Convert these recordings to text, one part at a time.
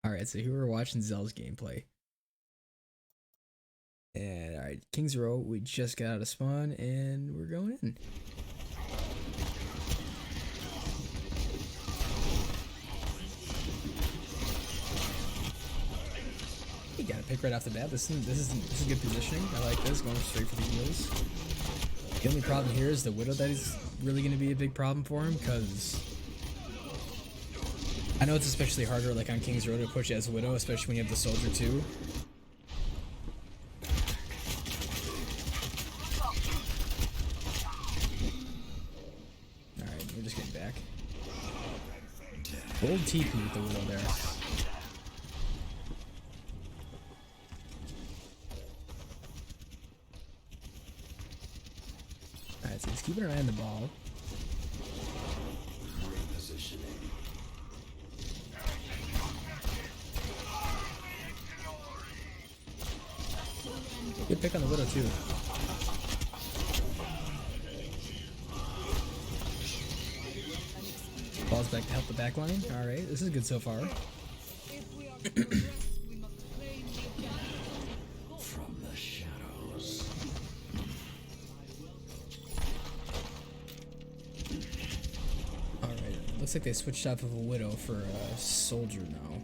Alright, so here we're watching Zell's gameplay. And alright, King's Row, we just got out of spawn and we're going in. You got a pick right off the bat. This is good positioning. I like this, going straight for the heals. The only problem here is the Widow that is really going to be a big problem for him, because I know it's especially harder like on King's Row to push as Widow, especially when you have the Soldier too. Alright, we're just getting back. Old TP with the Widow there. Alright, so he's keeping an eye on the ball. Good pick on the Widow too. Ball's back to help the back line. Alright, this is good so far. From the shadows. Alright, looks like they switched off of a Widow for a Soldier now.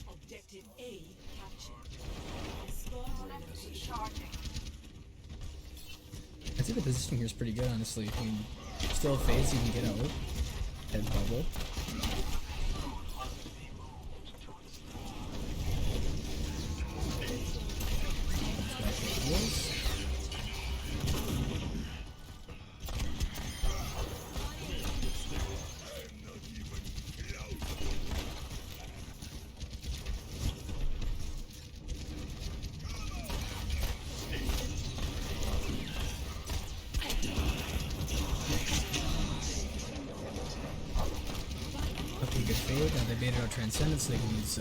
Objective A captured. I think the positioning here is pretty good, honestly. I mean, still a phase you can get out. Head bubble. Okay, good fade. Now they baited out Transcendence, so they can use,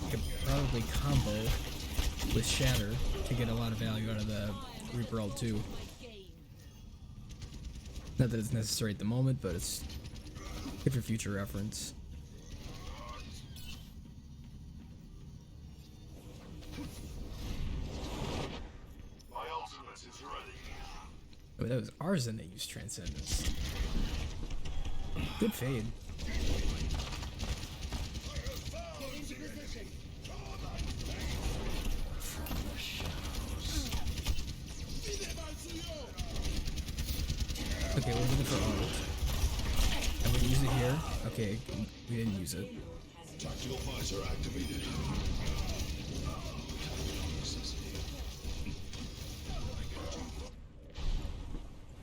could probably combo with Shatter to get a lot of value out of the Reaper ult too. Not that it's necessary at the moment, but it's good for future reference. My ultimate is ready. Oh, that was Arzen that used Transcendence. Good fade. Okay, we're looking for ult. I'm gonna use it here. Okay, we didn't use it. Tactical visor activated.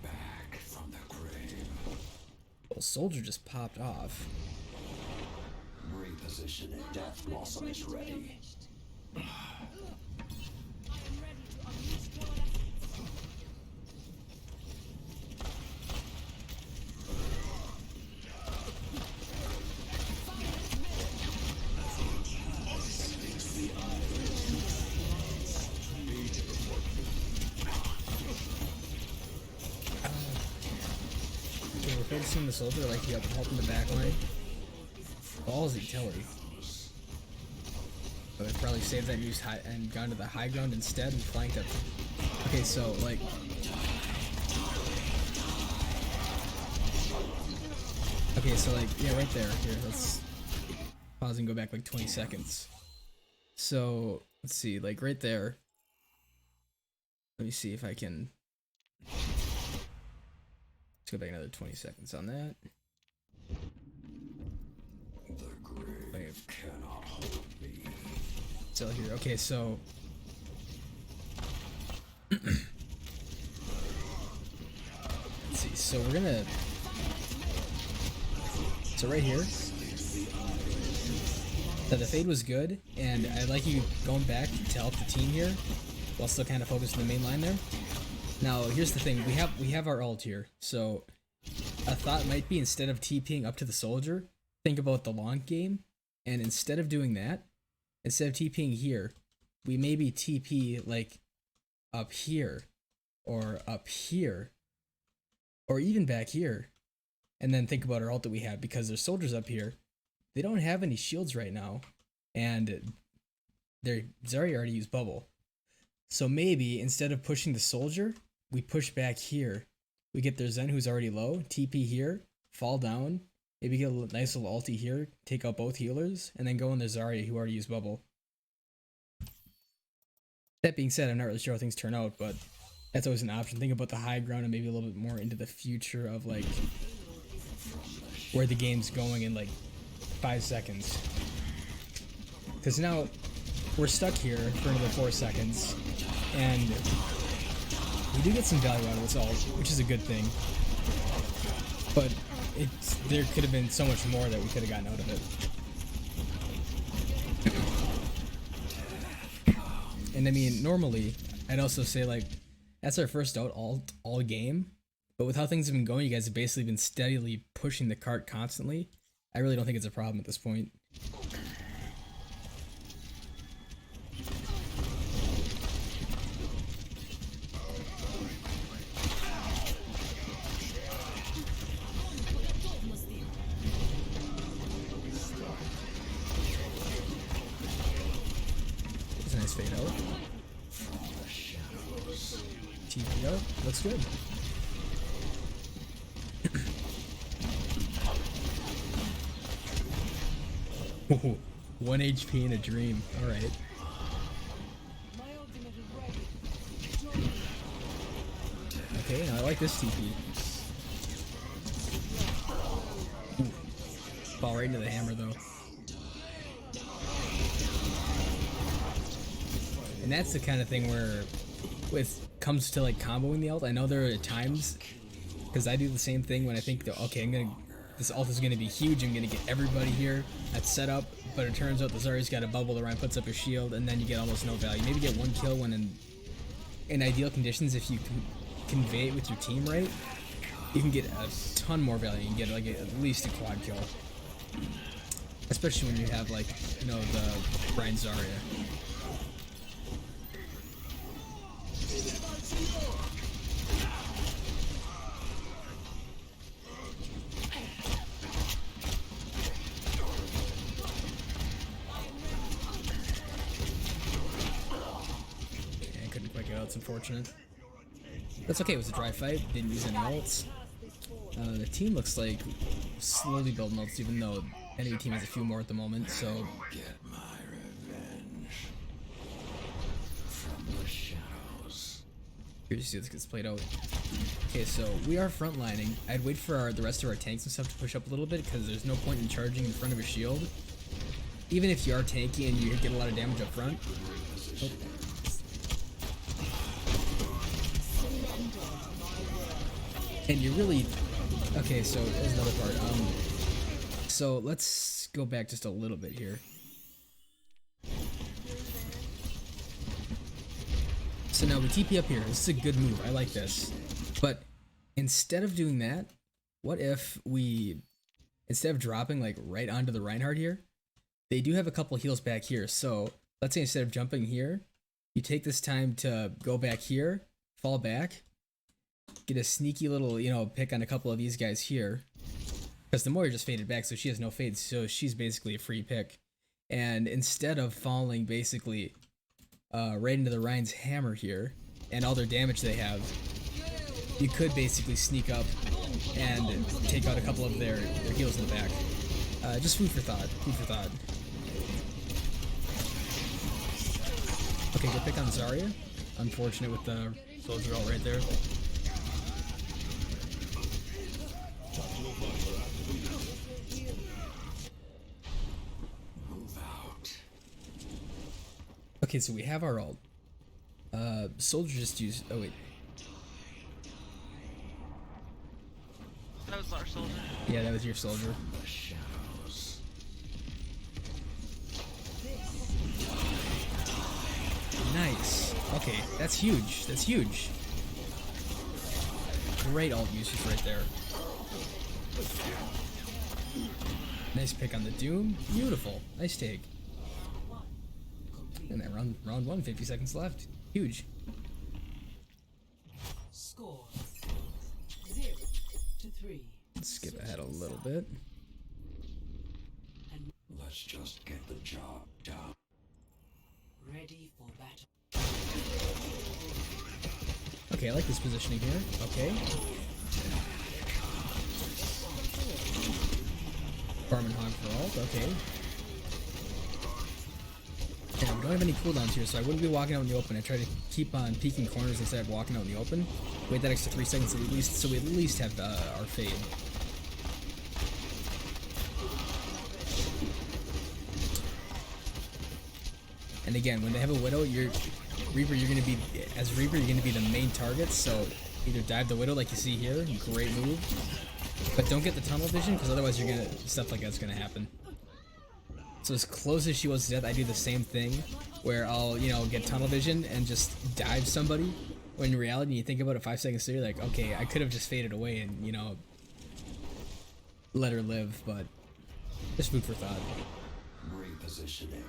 Back from the grave. Well, Soldier just popped off. Repositioning. Death Blossom is ready. Okay, we're focusing the Soldier like he helping the back line. Ballsy Tilly. But I'd probably saved that and used high and gone to the high ground instead and flanked up. Okay, so like yeah, right there. Here, let's pause and go back like 20 seconds. So let's see, like right there. Let me see if I can. Let's go back another 20 seconds on that. The grave cannot hold me. Still here. Okay, so let's see. So we're gonna. So right here. So the fade was good, and I like you going back to help the team here, while still kind of focused on the main line there. Now here's the thing: we have our ult here. So a thought might be, instead of TPing up to the Soldier, think about the long game, and instead of doing that, instead of TPing here, we maybe TP like up here, or up here, or even back here, and then think about our ult that we have, because there's soldiers up here they don't have any shields right now, and their Zarya already used bubble. So maybe instead of pushing the soldier, we push back here. We get their Zen who's already low, TP here, fall down, maybe get a nice little ulti here, take out both healers, and then go in the Zarya who already used bubble. That being said, I'm not really sure how things turn out, but that's always an option. Think about the high ground and maybe a little bit more into the future of like where the game's going in like 5 seconds. Because now we're stuck here for another 4 seconds, and we do get some value out of this ult, which is a good thing. But there could have been so much more that we could have gotten out of it. And I mean, normally, I'd also say like, that's our first out all game. But with how things have been going, you guys have basically been steadily pushing the cart constantly. I really don't think it's a problem at this point. It's a nice fade out. TP out. Looks good. Ooh, 1 HP in a dream. Alright. Okay, now I like this TP. Ooh. Fall right into the hammer though. And that's the kind of thing where comes to like comboing the ult, I know there are times, because I do the same thing when I think that, okay, this ult is gonna be huge, I'm gonna get everybody here at setup, but it turns out the Zarya's got a bubble, the Ryan puts up a shield, and then you get almost no value. Maybe get 1 kill when in ideal conditions, if you can convey it with your team right, you can get a ton more value. You can get like at least a quad kill. Especially when you have like, you know, the Ryan Zarya. It's unfortunate. That's okay, it was a dry fight, didn't use any ults. The team looks like slowly building ults, even though enemy team has a few more at the moment, so... Get my revenge from the shadows. Here's to see this gets played out. Okay, so we are frontlining. I'd wait for the rest of our tanks and stuff to push up a little bit, because there's no point in charging in front of a shield. Even if you are tanky and you get a lot of damage up front. Oh. And you really... Okay, so there's another part. So let's go back just a little bit here. So now we TP up here. This is a good move. I like this. But instead of doing that, what if we... Instead of dropping like right onto the Reinhardt here, they do have a couple heals back here. So let's say instead of jumping here, you take this time to go back here, fall back, get a sneaky little, you know, pick on a couple of these guys here. Because the Moira just faded back, so she has no fades, so she's basically a free pick. And instead of falling basically right into the Ryan's hammer here, and all their damage they have, you could basically sneak up and take out a couple of their heals in the back. Just food for thought, food for thought. Okay, good pick on Zarya. Unfortunate with the soldier ult right there. Okay, so we have our ult. Soldier just used... Oh, wait. That was our soldier. Yeah, that was your soldier. Nice. Okay, that's huge. That's huge. Great ult usage right there. Nice pick on the Doom. Beautiful. Nice take. And that round 1, 50 seconds left. Huge. Score 0-3. Let's skip ahead a little bit. Let's just get the job done. Ready for battle. Okay, I like this positioning here. Okay. Farm and hog for ult. Okay. Yeah, we don't have any cooldowns here, so I wouldn't be walking out in the open. I try to keep on peeking corners instead of walking out in the open. Wait that extra 3 seconds so we at least have our fade. And again, when they have a Widow, Reaper, you're gonna be the main target. So either dive the Widow like you see here, great move, but don't get the tunnel vision because otherwise stuff like that's gonna happen. So as close as she was to death, I do the same thing where I'll, get tunnel vision and just dive somebody. When in reality, you think about it 5 seconds later, like, okay, I could have just faded away and, let her live, but just food for thought. Repositioning.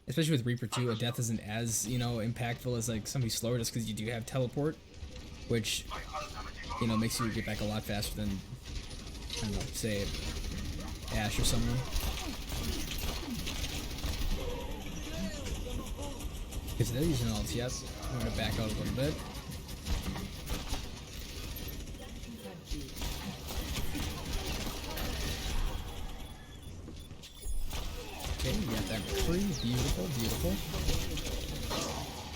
Especially with Reaper too, a death isn't as, impactful as like somebody slower just because you do have teleport, which, makes you get back a lot faster than, I don't know, say, Ash or someone. Because they're using ults, yes. I'm going to back out a little bit. Okay, you got that free. Beautiful, beautiful.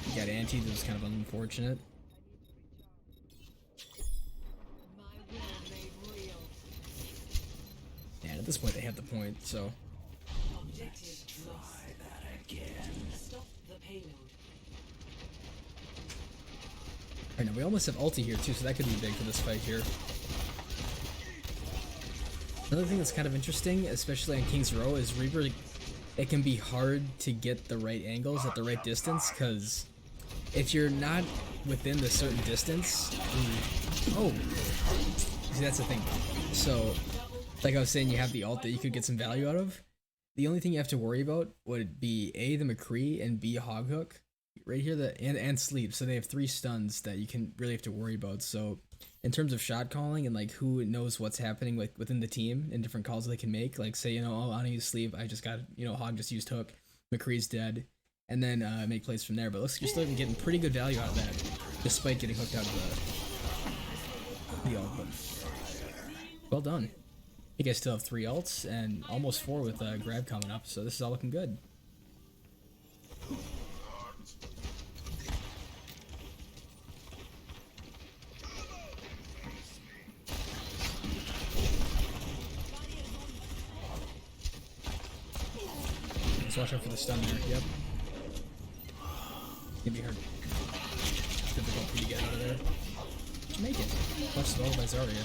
You got anti, that was kind of unfortunate. And at this point, they have the point, so. Objective lost. Try that again. Stop the payload. Alright, now we almost have ulti here too, so that could be big for this fight here. Another thing that's kind of interesting, especially on King's Row, is Reaper, it can be hard to get the right angles at the right distance, because if you're not within the certain distance, oh, see, that's the thing. So, like I was saying, you have the ult that you could get some value out of. The only thing you have to worry about would be A, the McCree, and B, Hog Hook. Right here, and sleep. So they have 3 stuns that you can really have to worry about. So in terms of shot calling and like who knows what's happening within the team and different calls they can make, like say, oh, I don't use sleep, I just got, Hog just used hook, McCree's dead, and then make plays from there. But it looks like you're still getting pretty good value out of that, despite getting hooked out of the ult. But well done. You guys still have 3 ults and almost 4 with grab coming up, so this is all looking good. Let's watch out for the stun there. Yep. Can be hard. Difficult for you to get out of there. Make it. Much slower by Zarya.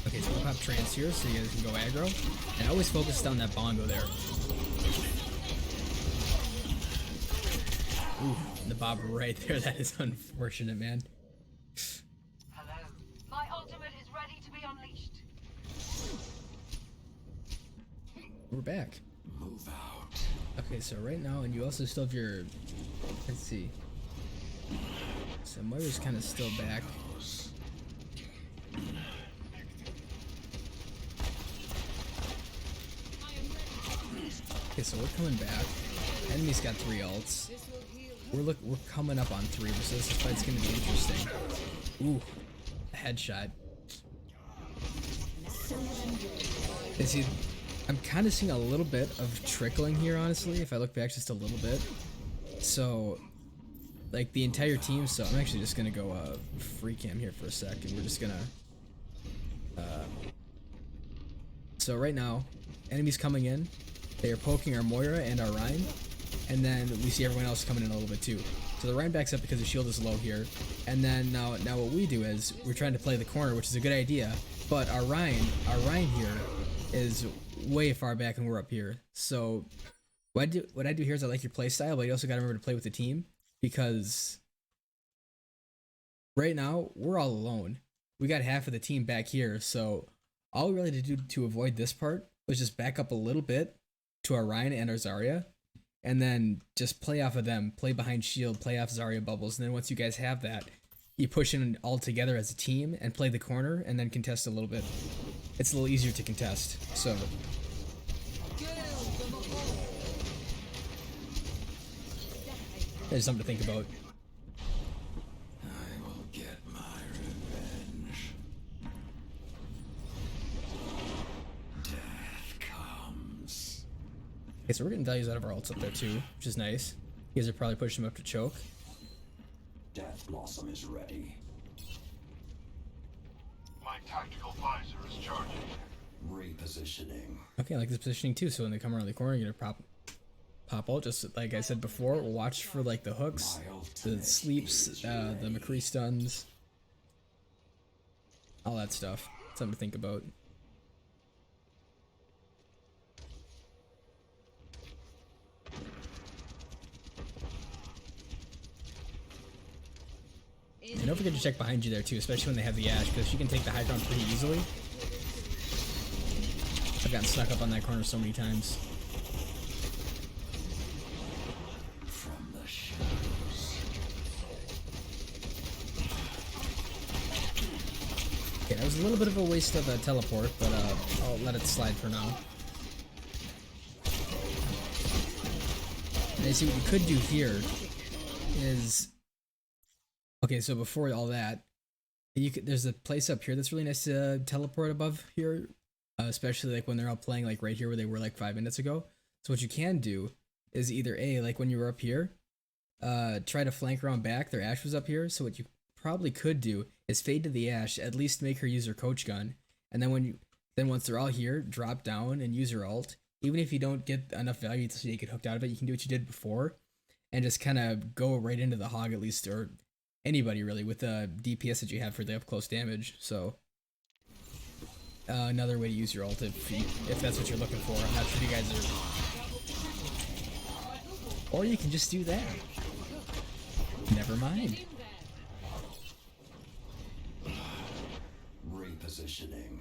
Okay, so we'll pop trance here so you guys can go aggro. And always focus down that bongo there. Ooh, the bob right there. That is unfortunate, man. Hello. My ultimate is ready to be unleashed. We're back. Move out. Okay, so right now, and you also still have your. Let's see. So Moira's kind of still back. Okay, so we're coming back. Enemy's got 3 ults. We're coming up on 3, so this fight's gonna be interesting. Ooh, a headshot. And see, I'm kind of seeing a little bit of trickling here, honestly, if I look back just a little bit. So, like, the entire team, so I'm actually just gonna go free cam here for a sec, and we're just gonna... So right now, enemies coming in, they are poking our Moira and our Rhine, and then we see everyone else coming in a little bit too. So the Rhine backs up because the shield is low here, and then now what we do is we're trying to play the corner, which is a good idea, but our Rhine here is way far back and we're up here. So what I do here is I like your play style, but you also got to remember to play with the team, because right now we're all alone. We got half of the team back here, so all we really had to do to avoid this part was just back up a little bit to our Ryan and our Zarya, and then just play off of them, play behind shield, play off Zarya bubbles, and then once you guys have that, you push in all together as a team and play the corner and then contest a little bit. It's a little easier to contest, so. There's something to think about. I will get my revenge. Death comes. Okay, so we're getting values out of our ults up there too, which is nice. You guys are probably pushing them up to choke. Death Blossom is ready. My tactical visor is charging. Repositioning. Okay, I like this positioning too, so when they come around the corner, you're gonna pop ult, just like I said before. Watch for like the hooks, the sleeps, the McCree stuns, all that stuff. Something to think about. And don't forget to check behind you there too, especially when they have the Ashe, because she can take the high ground pretty easily. I've gotten snuck up on that corner so many times. From the shadows. Okay, that was a little bit of a waste of a teleport, but I'll let it slide for now. And see what you could do here is, okay, so before all that, there's a place up here that's really nice to teleport above here, especially like when they're all playing like right here where they were like 5 minutes ago. So what you can do is either A, like when you were up here, try to flank around back. Their Ashe was up here, so what you probably could do is fade to the Ashe, at least make her use her coach gun, and then once they're all here, drop down and use her ult. Even if you don't get enough value so you get hooked out of it, you can do what you did before and just kind of go right into the hog at least, or anybody really with the DPS that you have for the up close damage. So another way to use your ult if that's what you're looking for. I'm not sure if you guys are, or you can just do that. Never mind. Repositioning.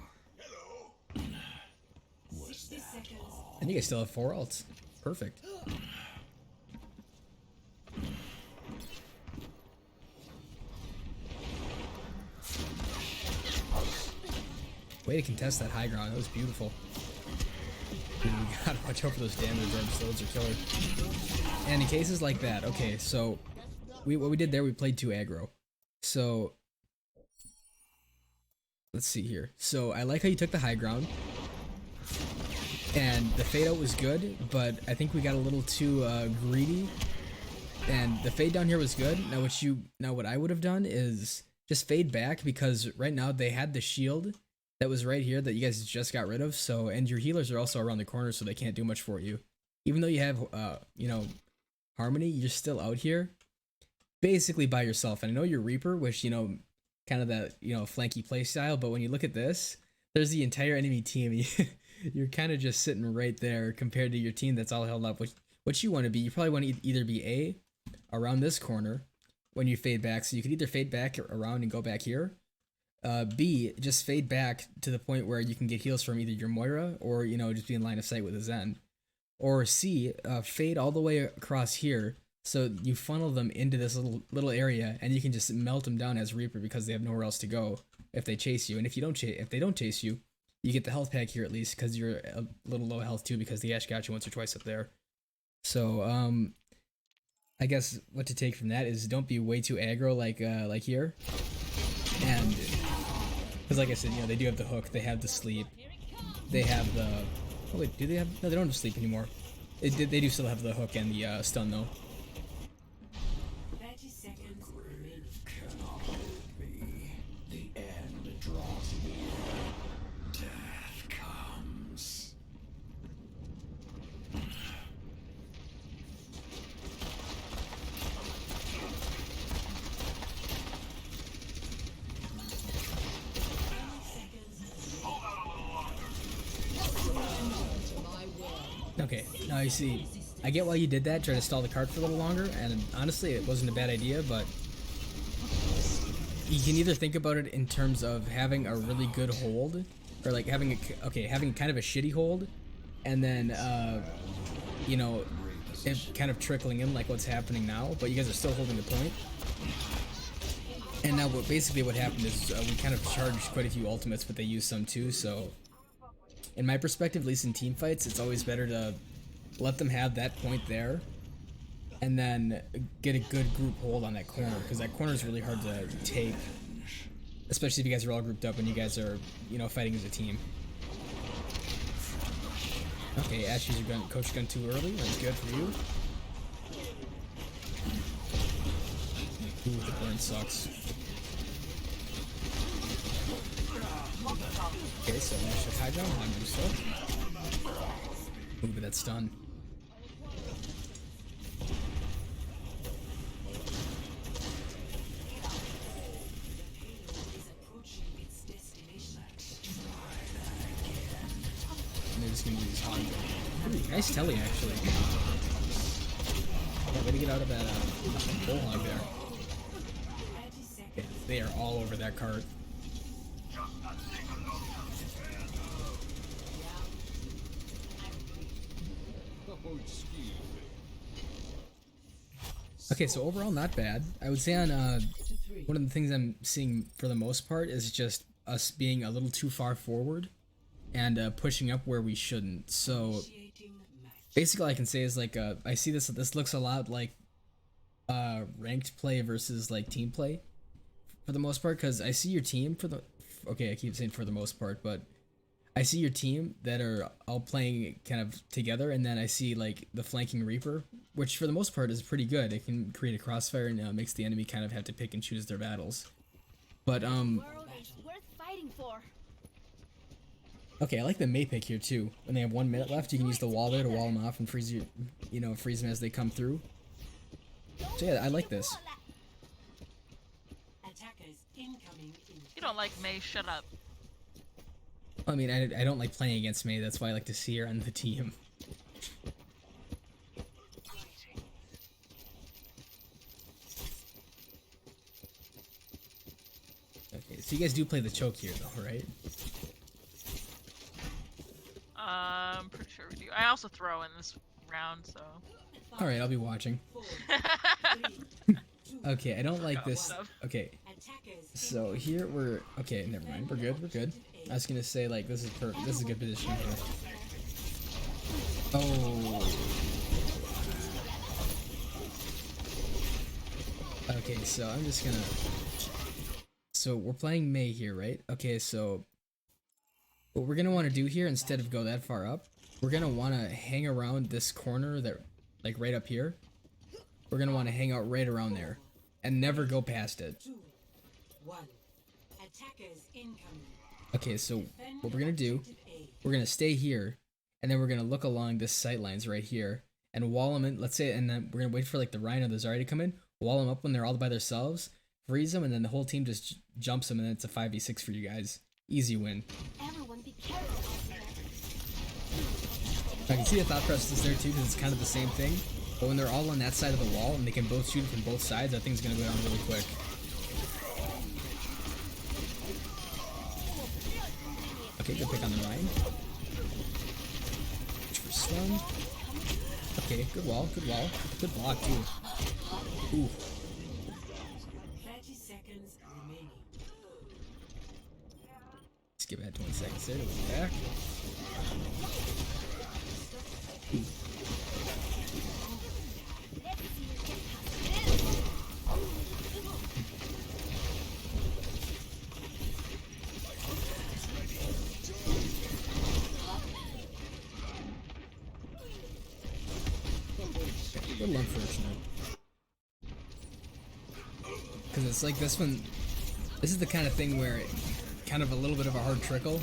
Was that all? I think I still have 4 ults. Perfect. Way to contest that high ground. That was beautiful. Dude, we gotta watch out for those damage orbs. Those are killer. And in cases like that, okay, so what we did there, we played 2 aggro. So let's see here. So I like how you took the high ground, and the fade out was good, but I think we got a little too greedy. And the fade down here was good. Now what I would have done is just fade back, because right now they had the shield that was right here that you guys just got rid of. So, and your healers are also around the corner, so they can't do much for you. Even though you have you know, Harmony, you're still out here basically by yourself. And I know you're Reaper, which, you know, kind of that, you know, flanky play style, but when you look at this, there's the entire enemy team. You're kind of just sitting right there compared to your team that's all held up. What you want to be, you probably want to either be A, around this corner when you fade back, so you could either fade back around and go back here, B, just fade back to the point where you can get heals from either your Moira or, you know, just be in line of sight with a Zen, or C, fade all the way across here so you funnel them into this little area, and you can just melt them down as Reaper because they have nowhere else to go if they chase you. And if they don't chase you, you get the health pack here at least, because you're a little low health too, because the Ashe got you once or twice up there. So I guess what to take from that is don't be way too aggro like here, and because like I said, you know, they do have the hook, they have the sleep, they have the, oh wait, do they have, no, they don't have sleep anymore. They do still have the hook and the stun though. 30 seconds remaining. Cannot hold me. The end draws near. Death comes. Okay, now you see, I get why you did that, try to stall the cart for a little longer, and honestly it wasn't a bad idea, but you can either think about it in terms of having a really good hold, or like having kind of a shitty hold, and then you know, it kind of trickling in like what's happening now, but you guys are still holding the point. And now basically what happened is we kind of charged quite a few ultimates, but they used some too, so in my perspective, at least in team fights, it's always better to let them have that point there and then get a good group hold on that corner, because that corner is really hard to take, especially if you guys are all grouped up and you guys are, you know, fighting as a team. Okay, Ash used your gun, coach gun too early. That's good for you. Ooh, the burn sucks. Okay, so Ash has high ground. I'm do so. Ooh, but that's stun. And they're just gonna use hog. Ooh, nice telly actually. Yeah, way to get out of that bullhog there. Yeah, they are all over that cart. Okay, so overall not bad. I would say on one of the things I'm seeing for the most part is just us being a little too far forward and pushing up where we shouldn't. So basically all I can say is like I see this looks a lot like ranked play versus like team play for the most part, because I see your team for the okay, I keep saying for the most part, but I see your team that are all playing kind of together, and then I see like the flanking Reaper, which for the most part is pretty good. It can create a crossfire and makes the enemy kind of have to pick and choose their battles. But World is worth fighting for. okay, I like the May pick here too. When they have 1 minute left, you can use the wall there to wall them off and freeze freeze them as they come through. So yeah, I like this. You don't like May, shut up. I mean, I don't like playing against May. That's why I like to see her on the team. Okay, so you guys do play the choke here though, right? I'm pretty sure we do. I also throw in this round, so. Alright, I'll be watching. Okay, I don't like this. Okay, so here we're... Okay, never mind. We're good, we're good. I was gonna say, like, this is a good position here. Oh. Okay, so I'm just gonna... So we're playing May here, right? Okay, so... What we're gonna want to do here, instead of go that far up, we're gonna want to hang around this corner that... Like, right up here. We're gonna want to hang out right around there. And never go past it. Okay, so what we're gonna do, we're gonna stay here, and then we're gonna look along this sight lines right here, and wall them in, let's say, and then we're gonna wait for like the Rhino, the Zarya to come in, wall them up when they're all by themselves, freeze them, and then the whole team just jumps them, and then it's a 5v6 for you guys. Easy win. Everyone be careful. I can see the thought process there too, because it's kind of the same thing. But when they're all on that side of the wall and they can both shoot from both sides, that thing's gonna go down really quick. Okay, good pick on the Ryan. For stun. Okay, good wall, good wall. Good block too. Ooh. 30 seconds remaining. Let's give it 20 seconds there to go back. A little unfortunate. Because it's like this one, this is the kind of thing where it, kind of a little bit of a hard trickle.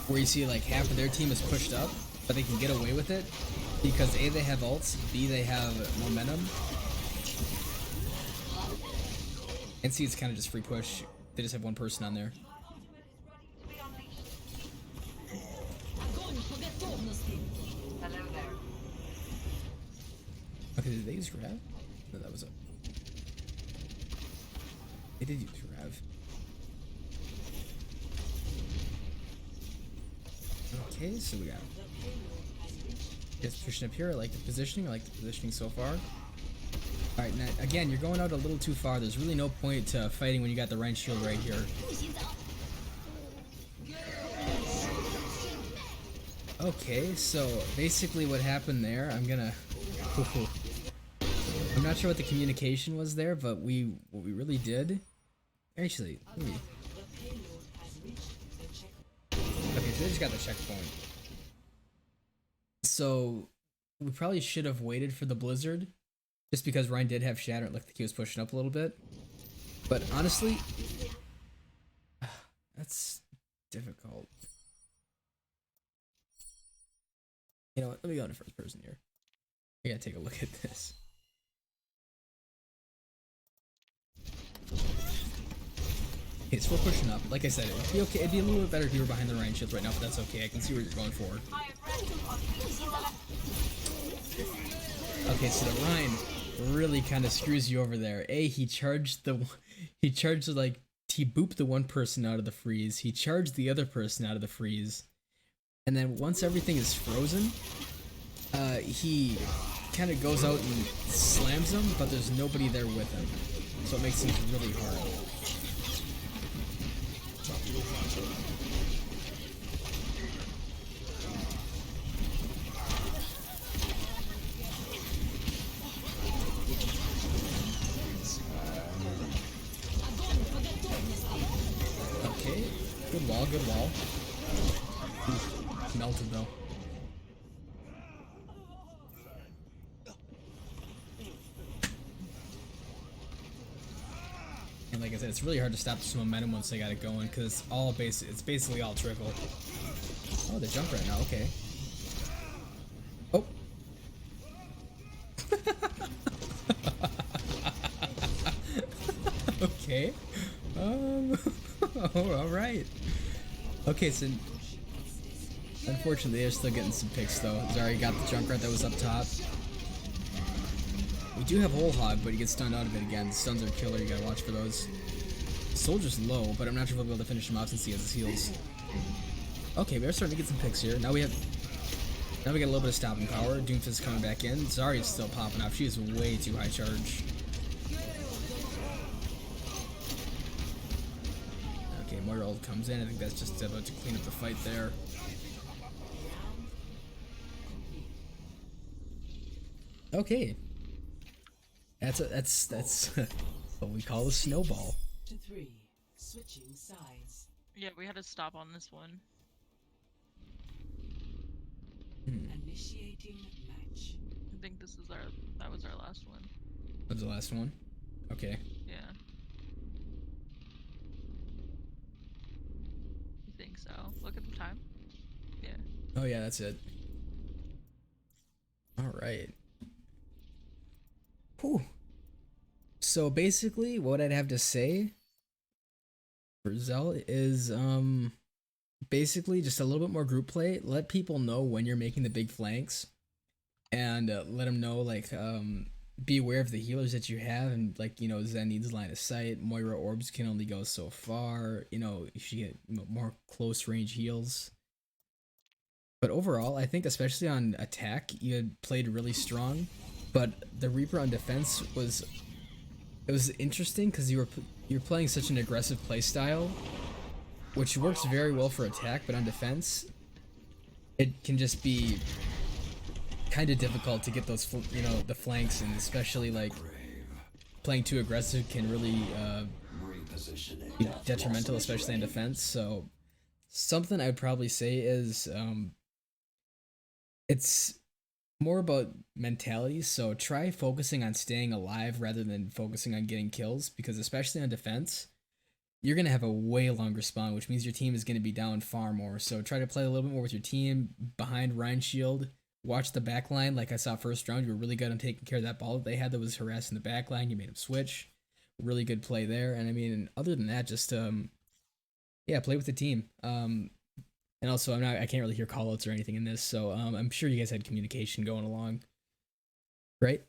Where you see like half of their team is pushed up, but they can get away with it. Because A, they have ults, B, they have momentum. And C, it's kind of just free push. They just have one person on there. Hello there. Okay, did they use grab? No, that was a... They did use grab. Okay, so we got Just pushing up here. I like the positioning. I like the positioning so far. Alright, now again, you're going out a little too far. There's really no point to fighting when you got the Rhine shield right here. Okay, so basically what happened there, I'm not sure what the communication was there, but what we really did. Actually, let me. Okay, so they just got the checkpoint. So we probably should have waited for the blizzard, just because Ryan did have shatter. It looked like he was pushing up a little bit. But honestly, that's difficult. You know what? Let me go into first person here. I gotta take a look at this. Okay, so we're pushing up. Like I said, it'd be okay. It'd be a little bit better if you were behind the Rhine shield right now, but that's okay. I can see where you're going for. Okay, so the Rhine really kind of screws you over there. He charged like he booped the one person out of the freeze. He charged the other person out of the freeze, and then once everything is frozen, he kind of goes out and slams them, but there's nobody there with him, so it makes things really hard. Okay, good wall, good wall. Ooh, melted though. And like I said, it's really hard to stop this momentum once they got it going, because it's basically all trickle. Oh, they jump right now, okay. Oh. Okay. Oh, alright. Okay, so unfortunately they're still getting some picks though. Zari got the Junkrat that was up top. We do have Whole Hog, but he gets stunned out of it again. Stuns are killer, you gotta watch for those. Soldier's low, but I'm not sure if we'll be able to finish him off since he has his heals. Okay, we're starting to get some picks here. Now we get a little bit of stopping power. Doomfist is coming back in. Zarya is still popping off. She is way too high charge. Okay, Moira ult comes in. I think that's just about to clean up the fight there. Okay. That's what we call a snowball. To 3, switching sides. Yeah, we had to stop on this one. Initiating match. I think that was our last one. That was the last one? Okay. Yeah. I think so. Look at the time. Yeah. Oh yeah, that's it. Alright. Whew. So basically, what I'd have to say for Zell is, basically just a little bit more group play. Let people know when you're making the big flanks, and let them know, like, be aware of the healers that you have, and, like, you know, Zen needs line of sight. Moira orbs can only go so far. You know, you should get more close range heals. But overall, I think especially on attack, you had played really strong. But the Reaper on defense was interesting because you're playing such an aggressive playstyle, which works very well for attack, but on defense, it can just be kind of difficult to get those, you know, the flanks, and especially like playing too aggressive can really be detrimental, especially in defense. So something I would probably say is it's more about mentality, so try focusing on staying alive rather than focusing on getting kills, because especially on defense, you're going to have a way longer spawn, which means your team is going to be down far more. So try to play a little bit more with your team behind Rhine Shield. Watch the back line. Like I saw first round, you were really good on taking care of that ball that they had that was harassing the back line. You made him switch. Really good play there. And I mean, other than that, just yeah, play with the team. And also, I can't really hear callouts or anything in this, so I'm sure you guys had communication going along, right?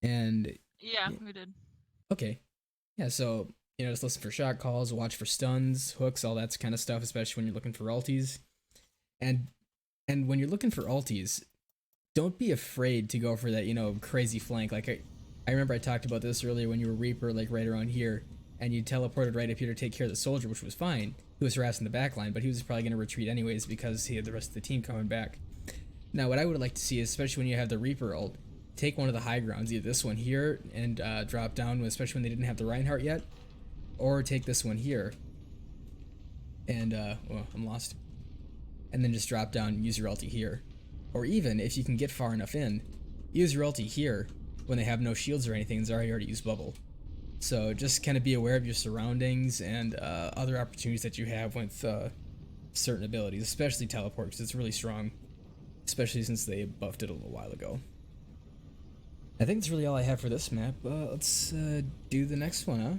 And Yeah, we did. okay, yeah. So you know, just listen for shot calls, watch for stuns, hooks, all that kind of stuff, especially when you're looking for ulties. And And when you're looking for ulties, don't be afraid to go for that, you know, crazy flank. Like I remember I talked about this earlier when you were Reaper, like right around here, and you teleported right up here to take care of the soldier, which was fine. He was harassing the back line, but he was probably going to retreat anyways because he had the rest of the team coming back. Now, what I would like to see is, especially when you have the Reaper ult, take one of the high grounds, either this one here and drop down, especially when they didn't have the Reinhardt yet, or take this one here and, well, I'm lost. And then just drop down and use your ulti here. Or even, if you can get far enough in, use your ulti here when they have no shields or anything and they already used bubble. So just kind of be aware of your surroundings and other opportunities that you have with certain abilities, especially teleport, because it's really strong, especially since they buffed it a little while ago. I think that's really all I have for this map. Let's do the next one, huh?